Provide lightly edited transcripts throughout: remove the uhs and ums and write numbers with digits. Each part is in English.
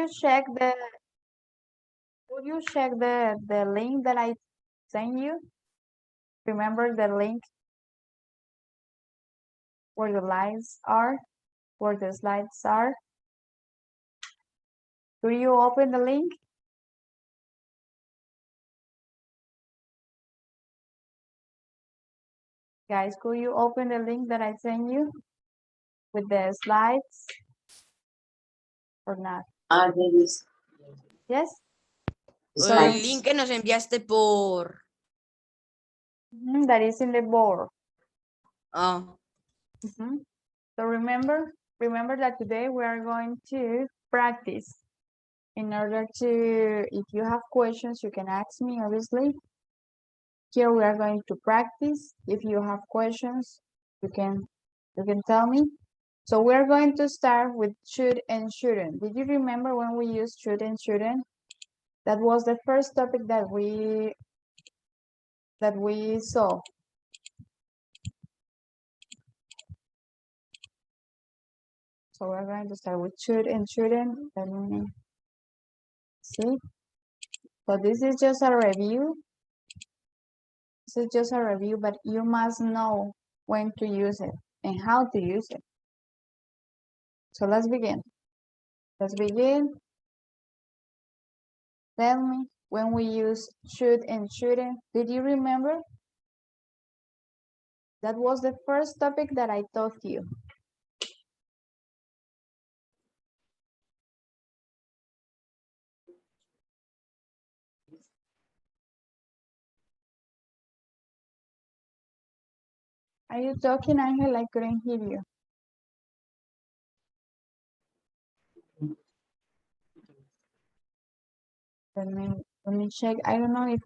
you check the link that I sent you? Remember the link where the slides are? Do you open the link? Guys, could you open the link that I sent you with the slides or not? Yes? El link que nos enviaste por... That is in the board. Oh. So remember that today we are going to practice. In order to, if you have questions, you can ask me, obviously. Here we are going to practice. If you have questions, you can tell me. So we're going to start with should and shouldn't. Did you remember when we used should and shouldn't? That was the first topic that we saw. So we're going to start with should and shouldn't. Let me see. So this is just a review. This is just a review, but you must know when to use it and how to use it. So let's begin. Let's begin. Tell me when we use should and shouldn't. Did you remember? That was the first topic that I taught you. Are you talking, Angel? I couldn't hear you. Let me check. I don't know if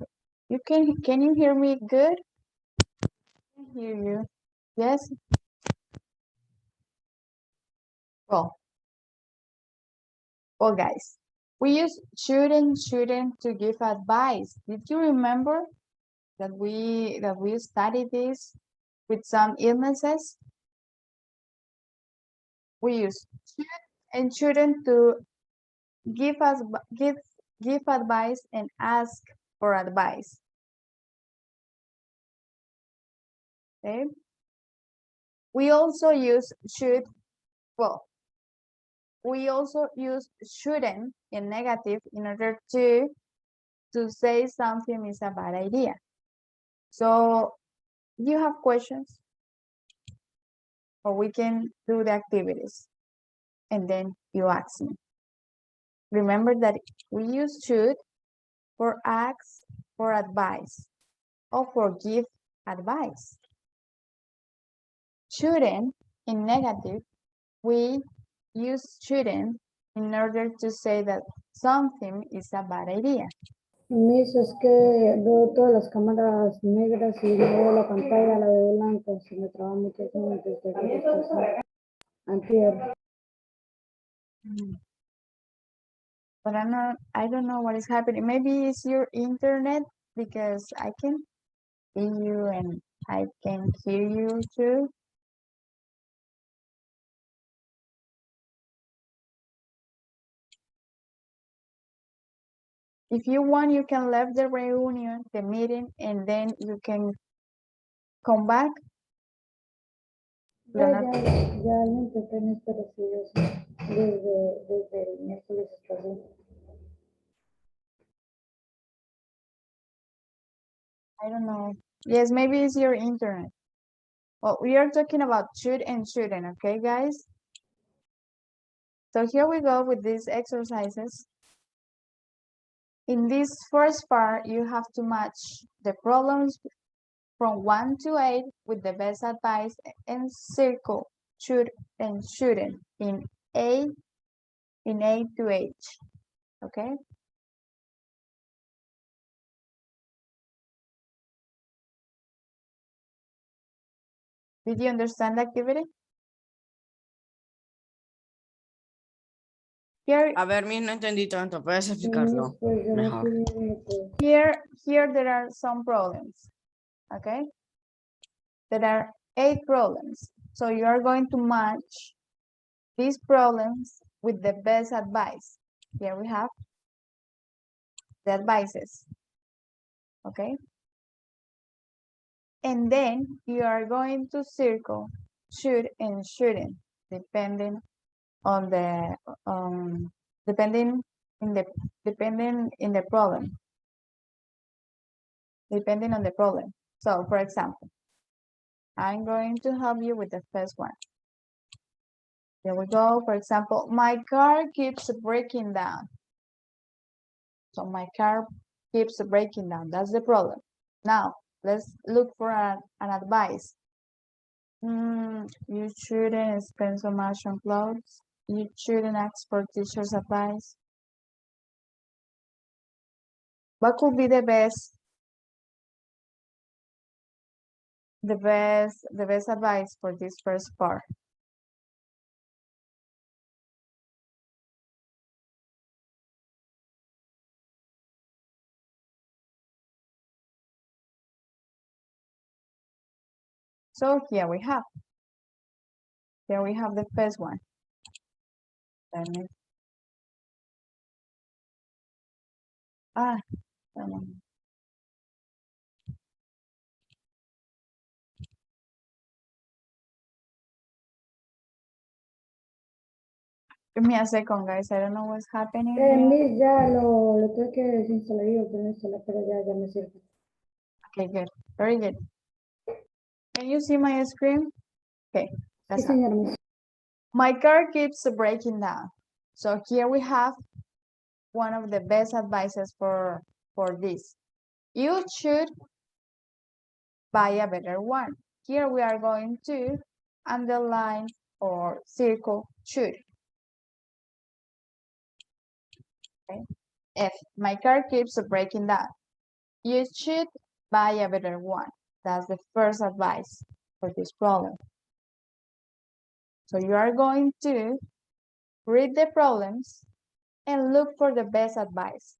you can you hear me good? I can hear you. Yes? Well guys, we use shouldn't to give advice. Did you remember that we studied this with some illnesses? We use should and shouldn't to give advice and ask for advice. Okay. We also use should, well, we also use shouldn't in negative in order to say something is a bad idea. So you have questions, or we can do the activities and then you ask me. Remember that we use should for ask for advice or for give advice. Shouldn't in negative, we use shouldn't in order to say that something is a bad idea. Miss, es que veo todas las cámaras negras y no veo la pantalla, la veo blanca, se me traba muchísimo antier. But I don't know what is happening. Maybe it's your internet, because I can see you and I can hear you too. If you want, you can leave the reunion, the meeting, and then you can come back. Ya lo intenté en este recibo desde el miércoles hasta hoy. I don't know. Yes, maybe it's your internet. Well, we are talking about should and shouldn't, okay, guys? So here we go with these exercises. In this first part, you have to match the problems from 1 to 8 with the best advice and circle should and shouldn't in A to H, okay? Did you understand the activity? Here, A ver, no entendí tanto, ¿puedes explicarlo mejor? here there are some problems, okay? There are 8 problems. So you are going to match these problems with the best advice. here we have the advices. Okay. And then you are going to circle should and shouldn't, depending on the depending in the problem. Depending on the problem. So for example, I'm going to help you with the first one. Here we go. For example, my car keeps breaking down. So my car keeps breaking down. That's the problem. Now, let's look for an advice. You shouldn't spend so much on clothes. You shouldn't ask for teacher's advice. What could be the best advice for this first part? So here we have the first one. Let me, give me a second, guys. I don't know what's happening here. Miss, ya lo tuve que desinstalar y volver a instalar, pero ya me sirve. Okay, good. Very good. Can you see my screen? Okay, Sí, that's señor Miss. my car keeps breaking down. So here we have one of the best advices for this. You should buy a better one. Here we are going to underline or circle should. Okay. If my car keeps breaking down, you should buy a better one. That's the first advice for this problem. So you are going to read the problems and look for the best advice.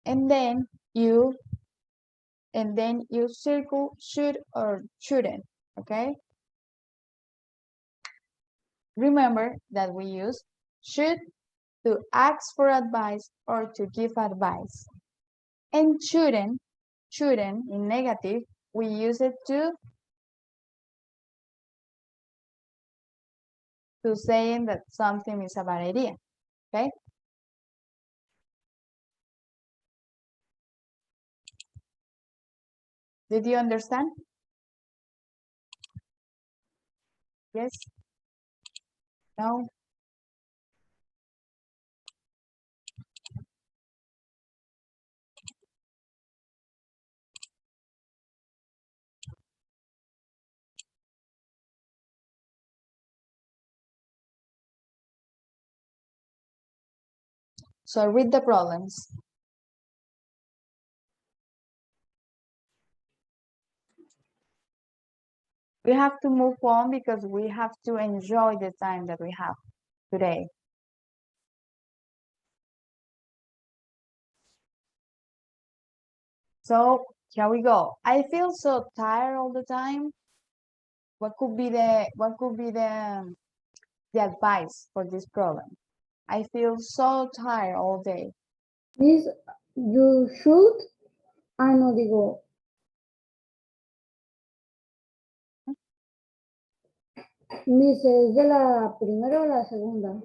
And then you circle should or shouldn't, okay? Remember that we use should to ask for advice or to give advice. And shouldn't in negative, we use it to saying that something is a bad idea, okay? Did you understand? Yes? No? So read the problems. We have to move on because we have to enjoy the time that we have today. So here we go. I feel so tired all the time. What could be the advice for this problem? I feel so tired all day. Miss, you should. Ah, no, digo. Miss, ¿es de la primera o la segunda?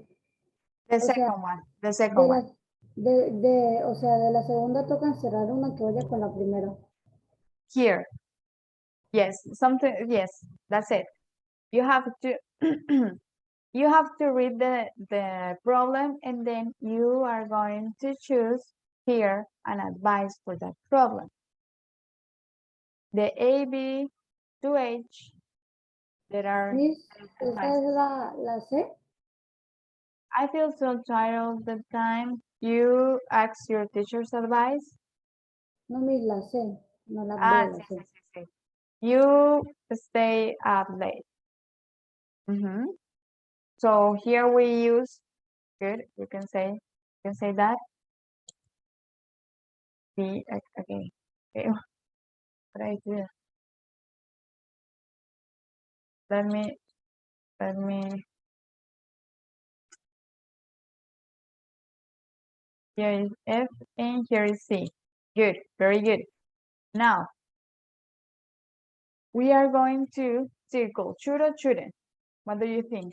The sea, second one. The second De one. la, o sea, de la segunda toca cerrar una que vaya con la primera. Here. Yes, something. Yes, that's it. You have to you have to read the problem and then you are going to choose here an advice for that problem. The A, B, to H, there are. Miss, ¿esa es la C? I feel so tired all the time. You ask your teacher's advice. No, Miss, la C, no la B, la Sí, C. sí, sí, sí. You stay up late. So here we use, good, you can say that. B, okay. Okay. What I do? Let me Here is F and here is C. Good, very good. Now, we are going to circle, should or shouldn't? What do you think?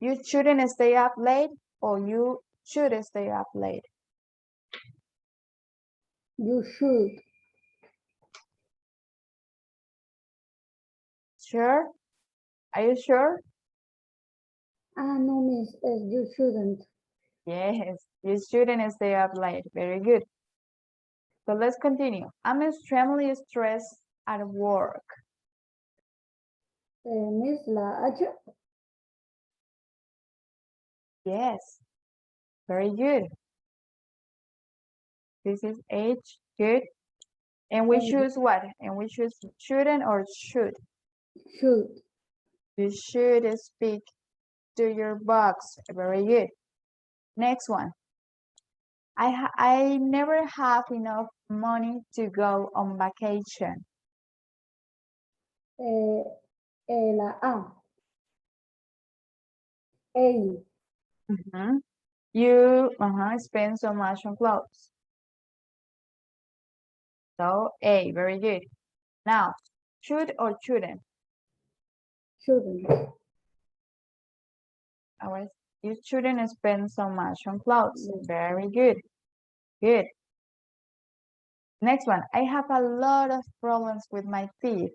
You shouldn't stay up late or you should stay up late? You should. Sure? Are you sure? No, miss, you shouldn't. Yes, you shouldn't stay up late. Very good. So let's continue. I'm extremely stressed at work. Miss, la H. Yes, very good. This is H, good. And we Thank you. choose what? And we choose shouldn't or should? Should. You should speak to your boss. Very good. Next one. I never have enough money to go on vacation. La A. A. You spend so much on clothes. So A, very good. Now, should or shouldn't? Shouldn't. You shouldn't spend so much on clothes. Very good. Good. Next one. I have a lot of problems with my teeth.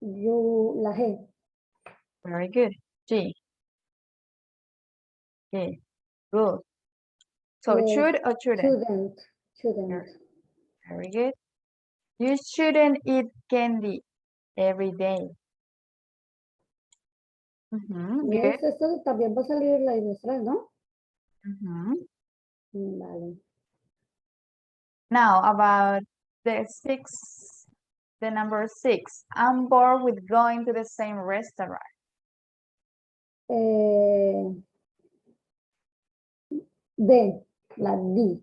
La G. Very good. G. G. Good. So Yes, should or shouldn't? Shouldn't. Very good. You shouldn't eat candy every day. Good. Yes, esto también va a salir la ilustración, ¿no? Vale. Now about the number 6. I'm bored with going to the same restaurant. D. La D.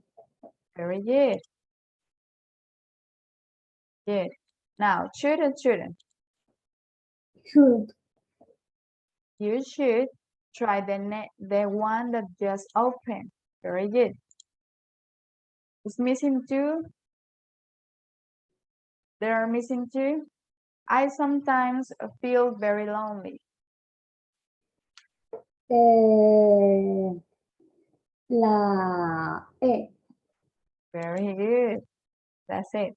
Very good. Good. Now, should or shouldn't? Should. You should try the one that just opened. Very good. It's missing 2. There are missing 2. I sometimes feel very lonely. La E. Very good. That's it.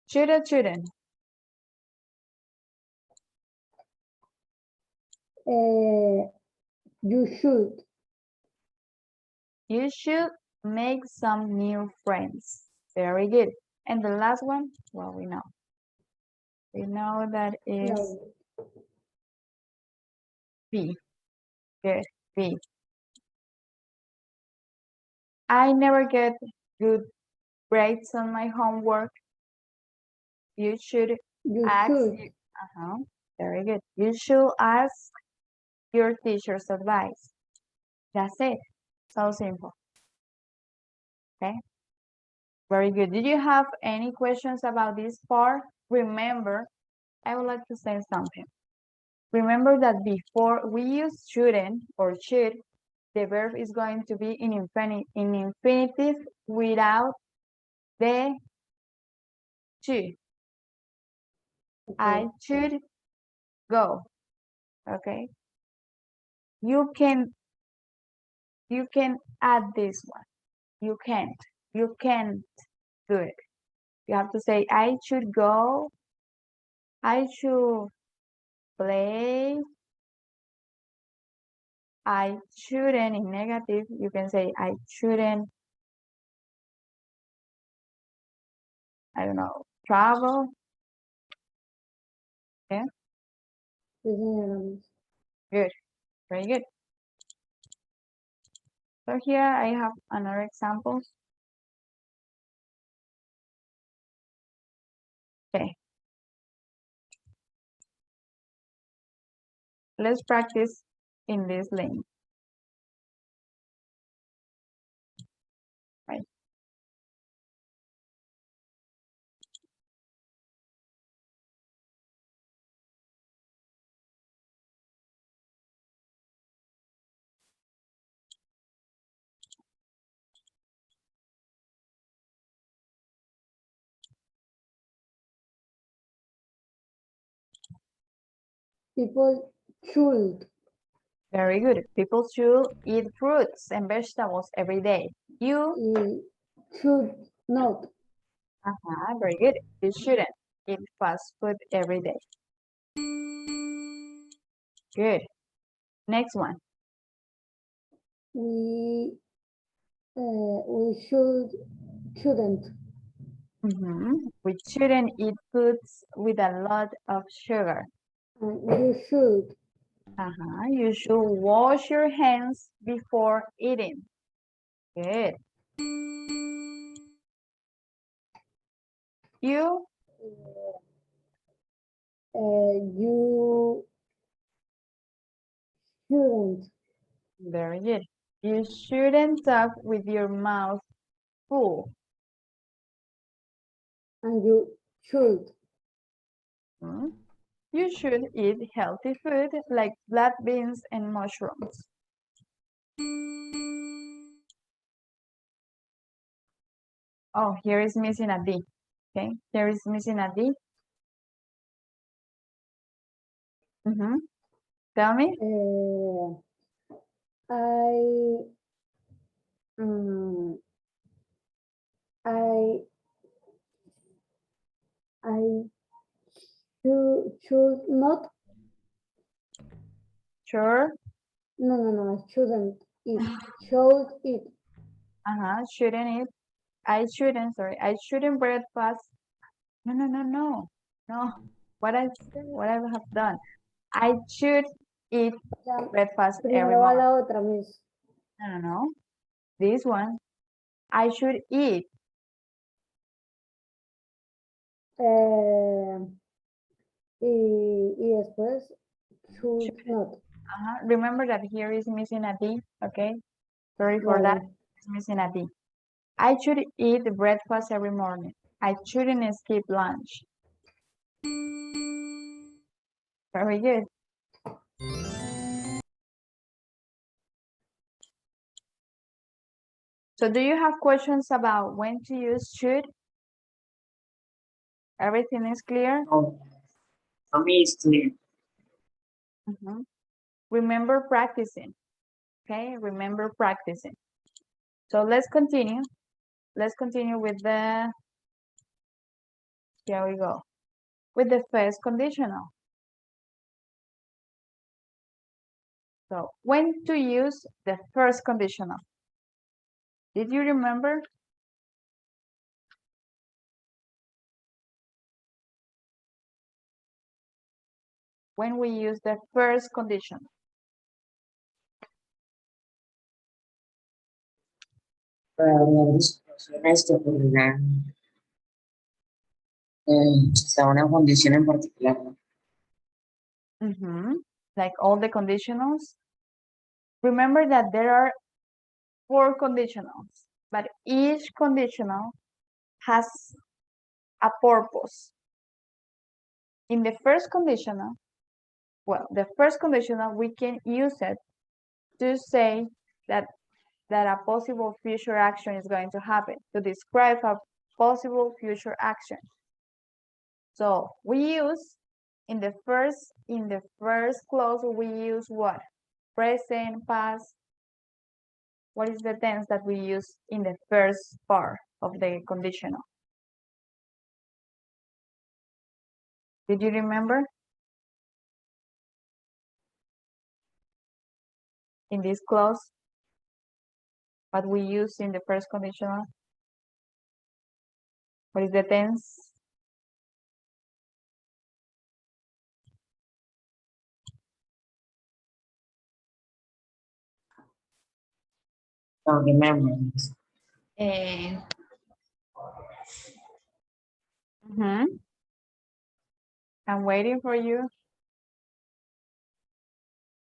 Should or shouldn't? You should. You should make some new friends. Very good. And the last one, well, we know. We know that is No. B. Good. B. I never get good grades on my homework. You should You ask. should. Very good. You should ask your teacher's advice. That's it. So simple. Okay. Very good. Did you have any questions about this part? Remember, I would like to say something. Remember that before we use shouldn't or should, the verb is going to be in infinitive without the to. Okay. I should go. Okay. You can add this one. You can't do it. You have to say I should go. I should play. I shouldn't in negative. You can say I shouldn't, I don't know, travel. Okay. Good. Very good. So here I have another example. Okay. Let's practice in this link. Right. People should. Very good. People should eat fruits and vegetables every day. You, Should not. very good. You shouldn't eat fast food every day. Good. Next one. We shouldn't. We shouldn't eat foods with a lot of sugar. You should. You should wash your hands before eating. Good. You, You shouldn't. very good. You shouldn't talk with your mouth full. And you should. You should eat healthy food like black beans and mushrooms. Oh, here is missing a D. Okay, here is missing a D. Tell me. I should not. Sure. No, shouldn't eat. Should eat. Shouldn't eat. I shouldn't breakfast. No. What I have done. I should eat breakfast every Primero va morning. la otra, miss. No. This one. I should eat. Y después should not. Remember that here is missing a D, okay? Sorry for that, it's missing a D. I should eat breakfast every morning. I shouldn't skip lunch. Very good. So do you have questions about when to use should? Everything is clear? No, for me it's clear. Remember practicing, okay? Remember practicing. So let's continue. Let's continue with the, here we go, with the first conditional. So when to use the first conditional? Did you remember? When we use the first conditional? Para hablar de situaciones que ocurrirán quizá una condición en particular, ¿no? Like all the conditionals. Remember that there are 4 conditionals, but each conditional has a purpose. In the first conditional, the first conditional, we can use it to say that a possible future action is going to happen, to describe a possible future action. So we use in the first clause, we use what? Present, past. What is the tense that we use in the first part of the conditional? Did you remember? In this clause, what we use in the first conditional? What is the tense? Don't remember. I'm waiting for you.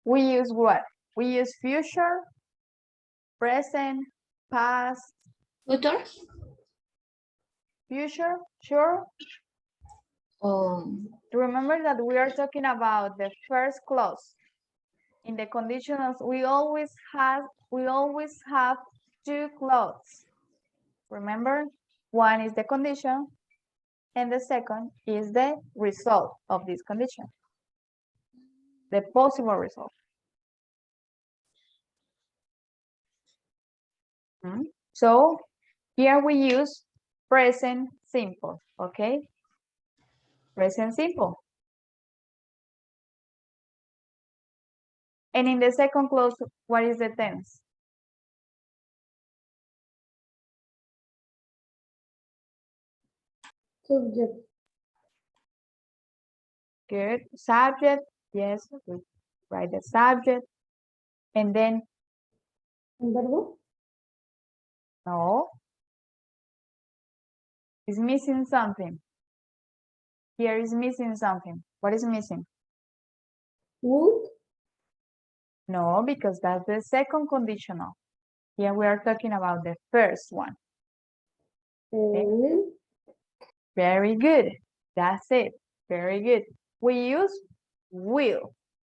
We use what? We use future, present, past. Future? Future, sure. Remember that we are talking about the first clause. In the conditionals, we always have 2 clauses. Remember, one is the condition, and the second is the result of this condition. the possible result. So here we use present simple, okay? Present simple. And in the second clause, what is the tense? Subject. Good. Subject, yes, we write the subject. And then, ¿Un verbo? no. It's missing something. Here is missing something. What is missing? Would? No, because that's the second conditional. Here we are talking about the first one. Will? Very good. That's it. Very good. We use will.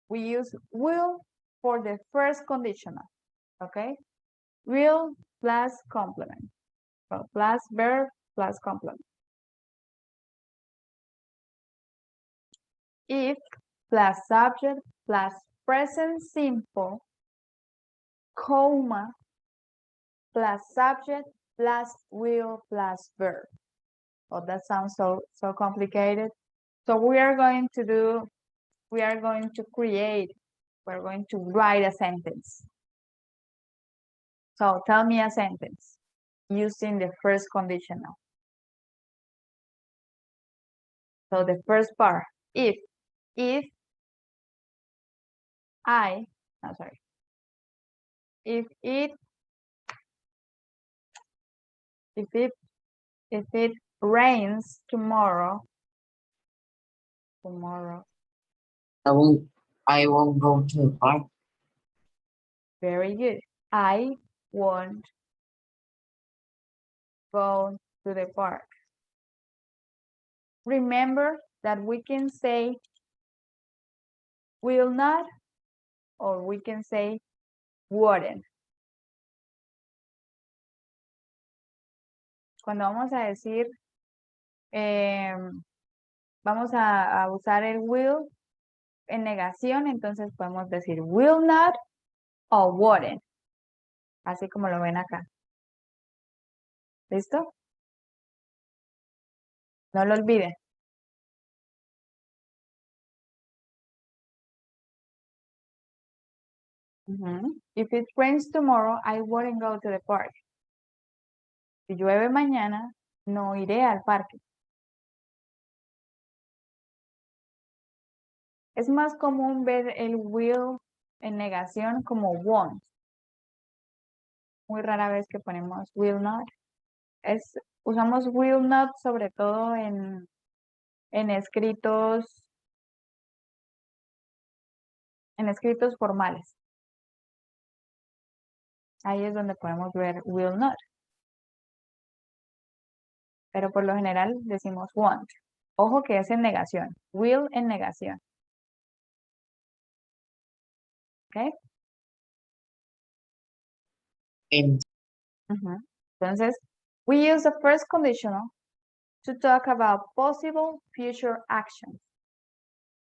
We use will for the first conditional. Okay? Will plus complement. So plus verb plus complement. If plus subject plus present simple, comma, plus subject plus will plus verb. Oh, that sounds so complicated. So we are going to create, we're going to write a sentence. So tell me a sentence using the first conditional. So the first part, if it rains tomorrow, I won't go to the park. very good. I won't go to the park. Remember that we can say will not, or we can say wouldn't. Cuando vamos a decir, vamos a usar el will en negación, entonces podemos decir will not o wouldn't. Así como lo ven acá. ¿Listo? No lo olviden. If it rains tomorrow, I wouldn't go to the park. Si llueve mañana, no iré al parque. Es más común ver el will en negación como won't. Muy rara vez que ponemos will not. Usamos will not sobre todo en escritos formales. Ahí es donde podemos ver will not. Pero por lo general decimos won't. Ojo que es en negación. Will en negación. ¿Ok? Entonces, we use the first conditional to talk about possible future actions.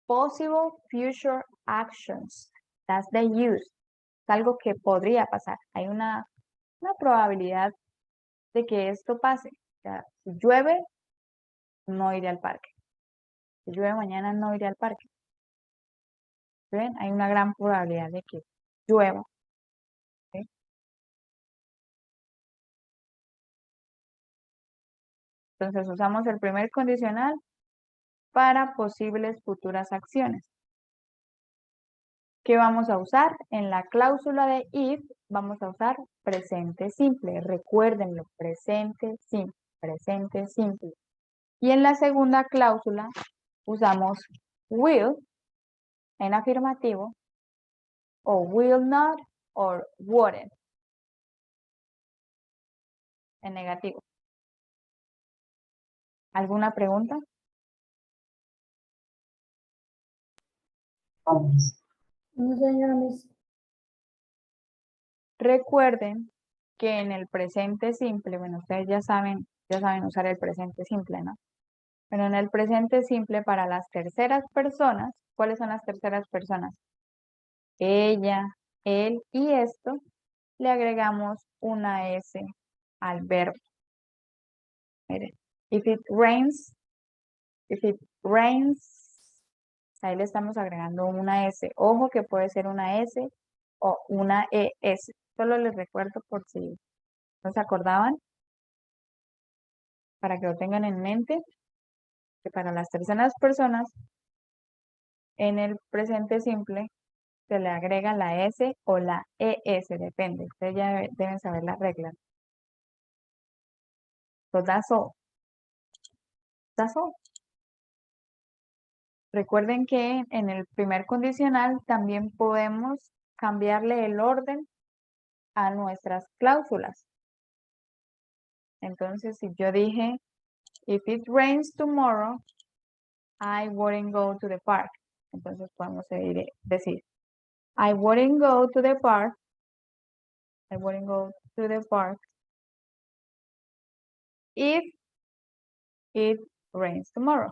Possible future actions. That's the use. Es algo que podría pasar. Hay una probabilidad de que esto pase. O sea, si llueve, no iré al parque. Si llueve mañana, no iré al parque. ¿Ven? Hay una gran probabilidad de que llueva. ¿Sí? Entonces usamos el primer condicional para posibles futuras acciones. ¿Qué vamos a usar? En la cláusula de if vamos a usar presente simple. Recuérdenlo, presente simple, presente simple. Y en la segunda cláusula usamos will en afirmativo o will not or wouldn't en negativo. ¿Alguna pregunta? No, señora Miss. Recuerden que en el presente simple, bueno, ustedes ya saben usar el presente simple, ¿no? Pero en el presente simple para las terceras personas, ¿cuáles son las terceras personas? Ella, él y esto, le agregamos una S al verbo. Mire, if it rains, ahí le estamos agregando una S. Ojo que puede ser una S o una ES. Solo les recuerdo por si no se acordaban, para que lo tengan en mente, que para las terceras personas, en el presente simple, se le agrega la S o la ES, depende. Ustedes ya deben saber las reglas. So that's all. That's all. Recuerden que en el primer condicional también podemos cambiarle el orden a nuestras cláusulas. Entonces, si yo dije, if it rains tomorrow, I wouldn't go to the park. Entonces podemos decir, I wouldn't go to the park. I wouldn't go to the park if it rains tomorrow.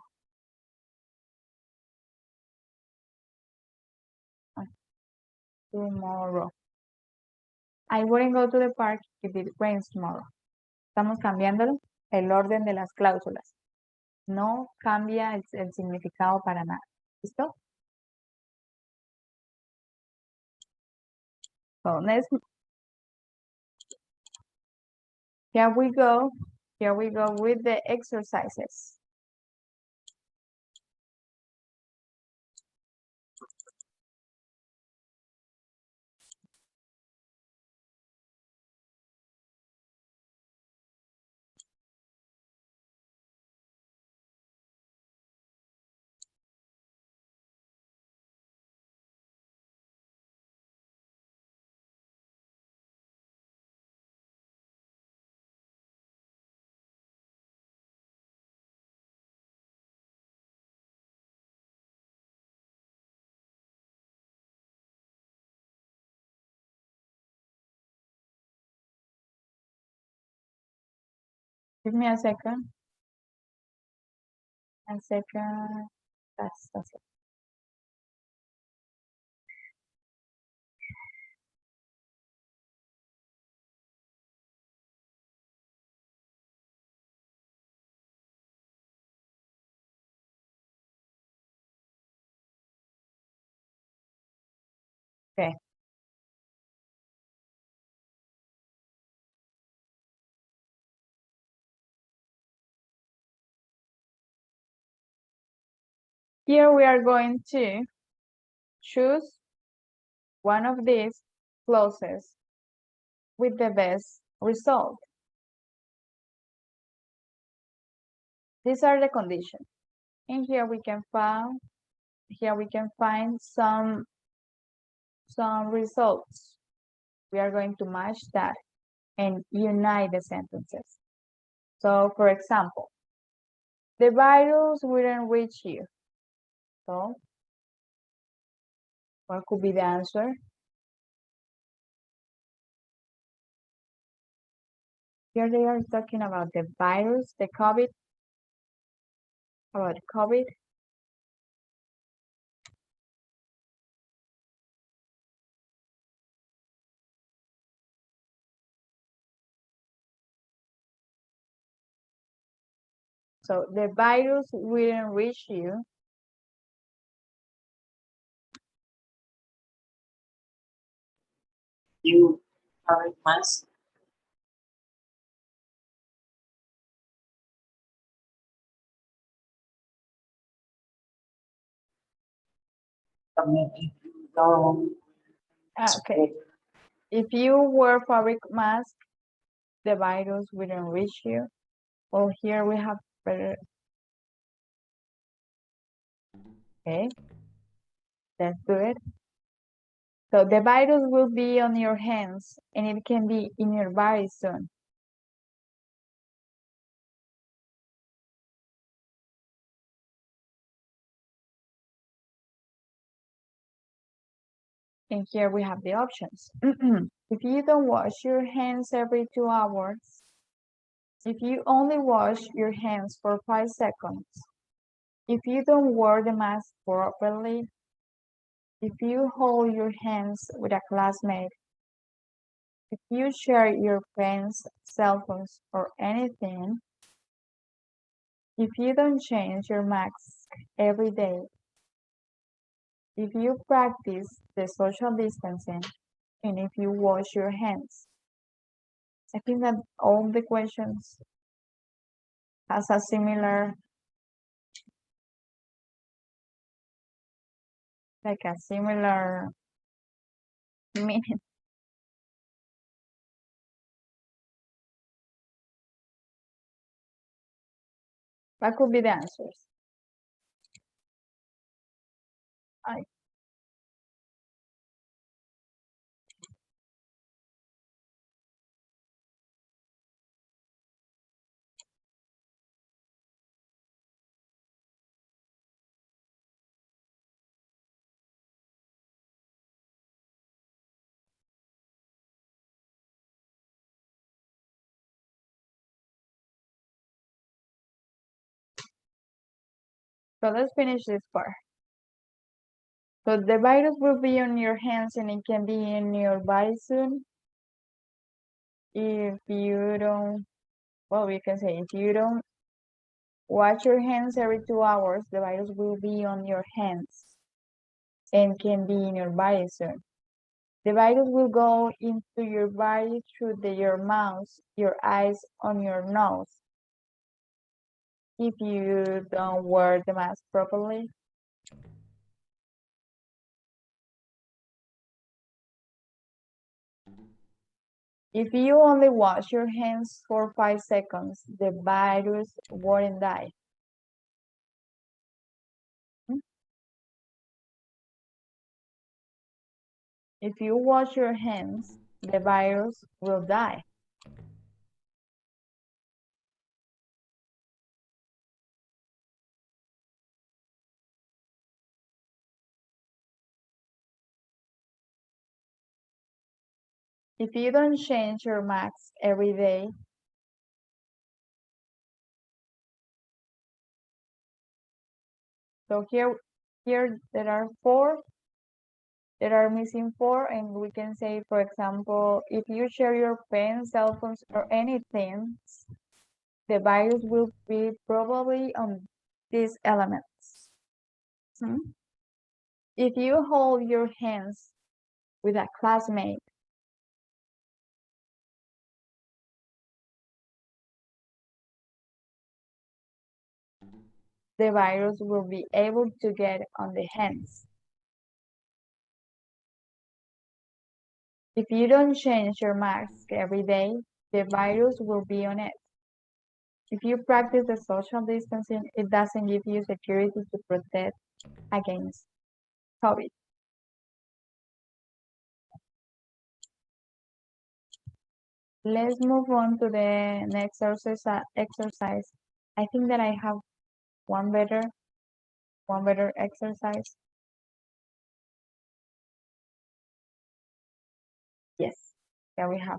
Tomorrow. I wouldn't go to the park if it rains tomorrow. Estamos cambiando el orden de las cláusulas. No cambia el significado para nada. ¿Listo? So next, here we go with the exercises. Give me a second. A second. That's it. Okay. Here we are going to choose one of these clauses with the best result. These are the conditions. And here we can find some results. We are going to match that and unite the sentences. So for example, the virus wouldn't reach you. So what could be the answer? Here they are talking about the virus, the COVID, about COVID. So the virus wouldn't reach you. You are mask. If you don't Okay. If you wear fabric mask, the virus wouldn't reach you. Well, here we have better. Okay. Let's do it. So the virus will be on your hands and it can be in your body soon. And here we have the options. If you don't wash your hands every 2 hours, if you only wash your hands for 5 seconds, If you don't wear the mask properly, if you hold your hands with a classmate, if you share your friends' cell phones or anything, if you don't change your mask every day, if you practice the social distancing, and if you wash your hands. I think that all the questions has a similar, like a similar meaning. What could be the answers? I So let's finish this part. So the virus will be on your hands and it can be in your body soon. If you don't, well, we can say if you don't wash your hands every 2 hours, the virus will be on your hands and can be in your body soon. The virus will go into your body through your mouth, your eyes, on your nose. If you don't wear the mask properly. If you only wash your hands for 5 seconds, the virus won't die. If you wash your hands, the virus will die. If you don't change your mask every day, so here there are 4, there are missing 4, and we can say, for example, if you share your pen, cell phones, or anything, the virus will be probably on these elements. If you hold your hands with a classmate, the virus will be able to get on the hands. If you don't change your mask every day, the virus will be on it. If you practice the social distancing, it doesn't give you security to protect against COVID. Let's move on to the next exercise. I think that I have one better exercise. Yes, there we have.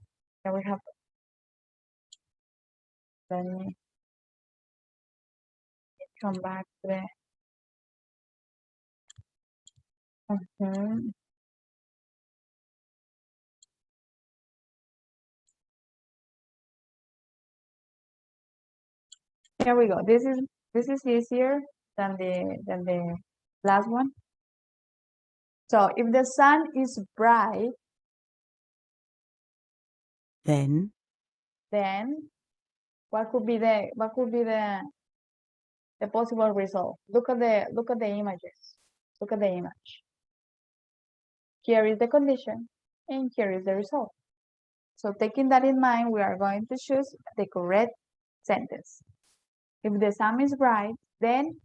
Let me come back to the. Here we go. This is easier than the last one. So if the sun is bright, Then what could be the possible result? Look at the images. Look at the image. Here is the condition and here is the result. So taking that in mind, we are going to choose the correct sentence. If the sun is bright, then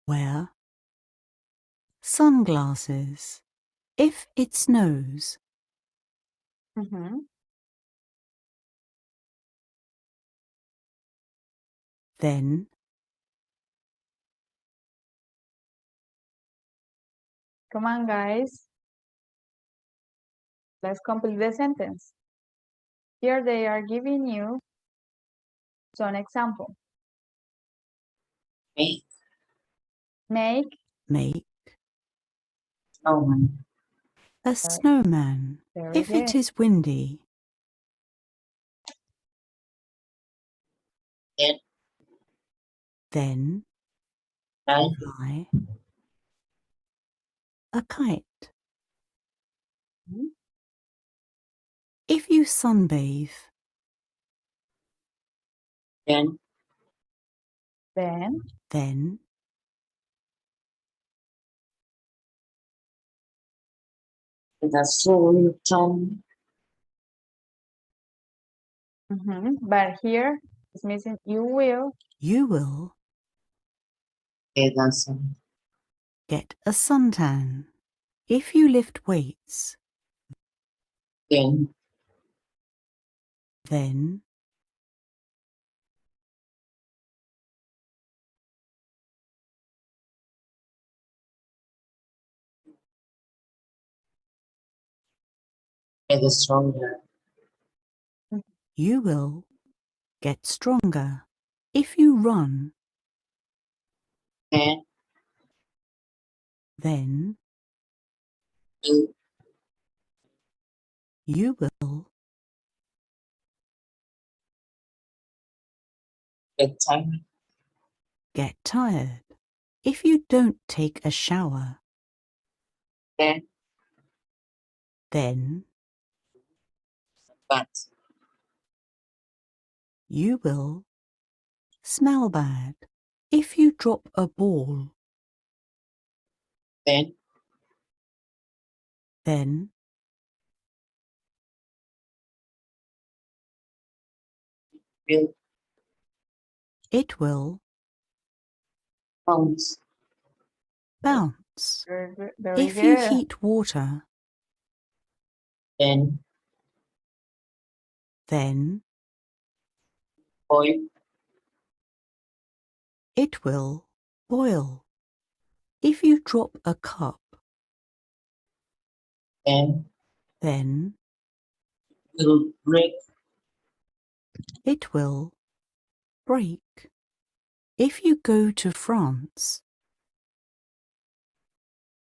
wear sunglasses. If it snows, then come on, guys. Let's complete the sentence. Here they are giving you some example. Make Make make snowman. a snowman. very If it good. is windy, Then then fly fly a kite. Mhm. If you sunbathe, then then with a soul tone But here it's missing you will. you will get a sun. get a suntan. If you lift weights, Then then get a stronger. you will get stronger. If you run, Then then you you will get tired. get tired. If you don't take a shower, Then then but you will smell bad. If you drop a ball, then then will it will bounce. bounce. Very If you good. heat water, Then then boil. it will boil. If you drop a cup, Then then will break. it will break. If you go to France,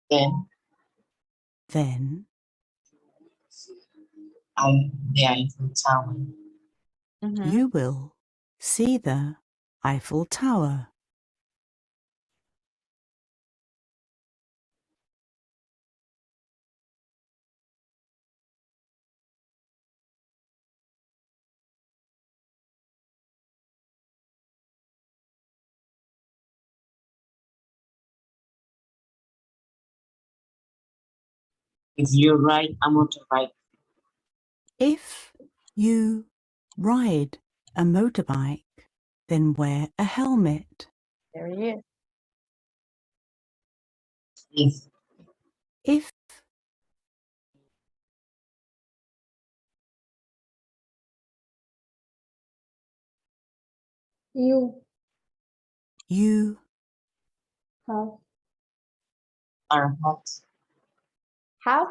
Then then the Eiffel Tower. you will see the Eiffel Tower. If you ride a motorbike, If you ride a motorbike, then wear a helmet. Very good. if If You you have, are hot, Have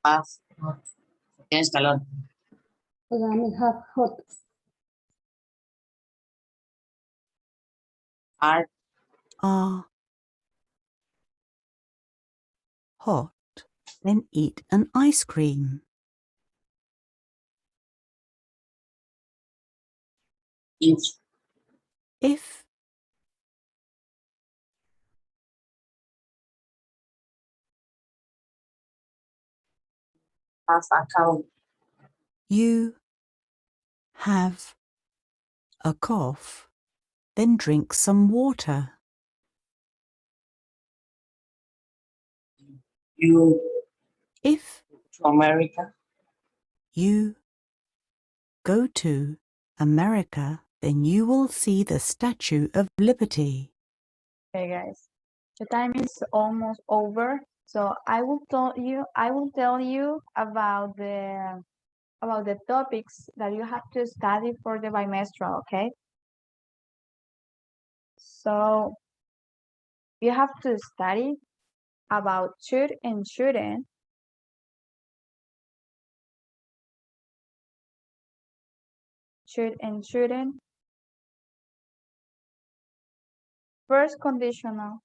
have hot. Tienes calor. o sea, me have hot. Are are hot, then eat an ice cream. if If have a cow. you have a cough, then drink some water. You If to America. you go to America, then you will see the Statue of Liberty. Okay, guys, the time is almost over. So I will tell you about the topics that you have to study for the bimestral, okay? So you have to study about should and shouldn't, should and shouldn't. First conditional.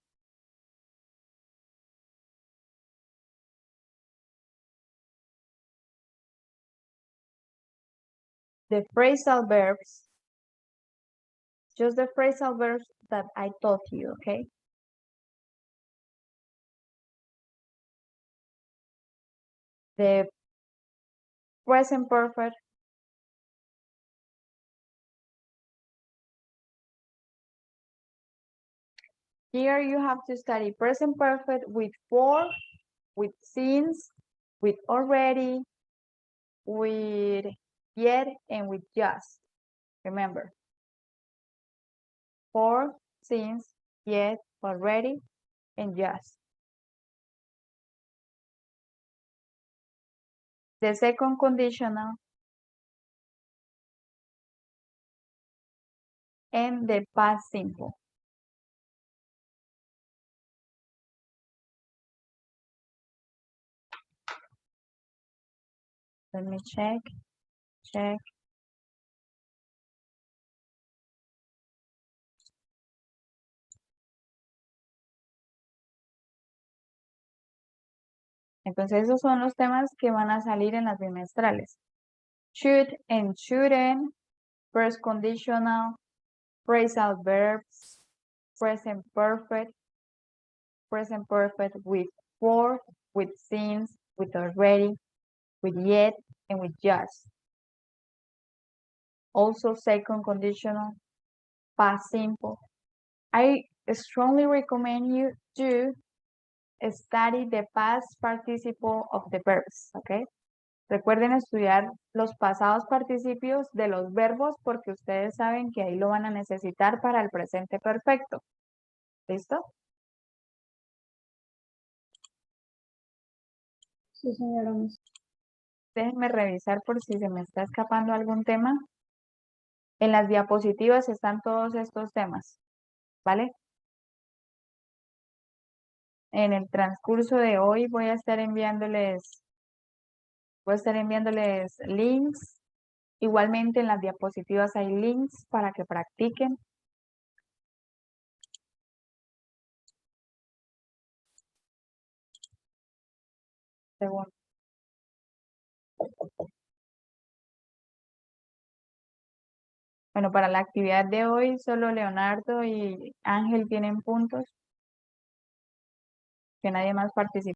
The phrasal verbs. Just the phrasal verbs that I taught you, okay? The present perfect. Here you have to study present perfect with for, with since, with already, with yet, and with just. Remember. For, since, yet, already, and just. The second conditional and the past simple. Let me check. Entonces esos son los temas que van a salir en las bimestrales. Should and shouldn't, first conditional, phrasal verbs, present perfect with for, with since, with already, with yet, and with just. Also second conditional, past simple. I strongly recommend you to study the past participle of the verbs, ¿ok? Recuerden estudiar los pasados participios de los verbos porque ustedes saben que ahí lo van a necesitar para el presente perfecto. ¿Listo? Sí, señora. Déjenme revisar por si se me está escapando algún tema. En las diapositivas están todos estos temas, ¿vale? En el transcurso de hoy voy a estar enviándoles links. Igualmente en las diapositivas hay links para que practiquen. Segundo. Bueno, para la actividad de hoy solo Leonardo y Ángel tienen puntos. Que nadie más participe.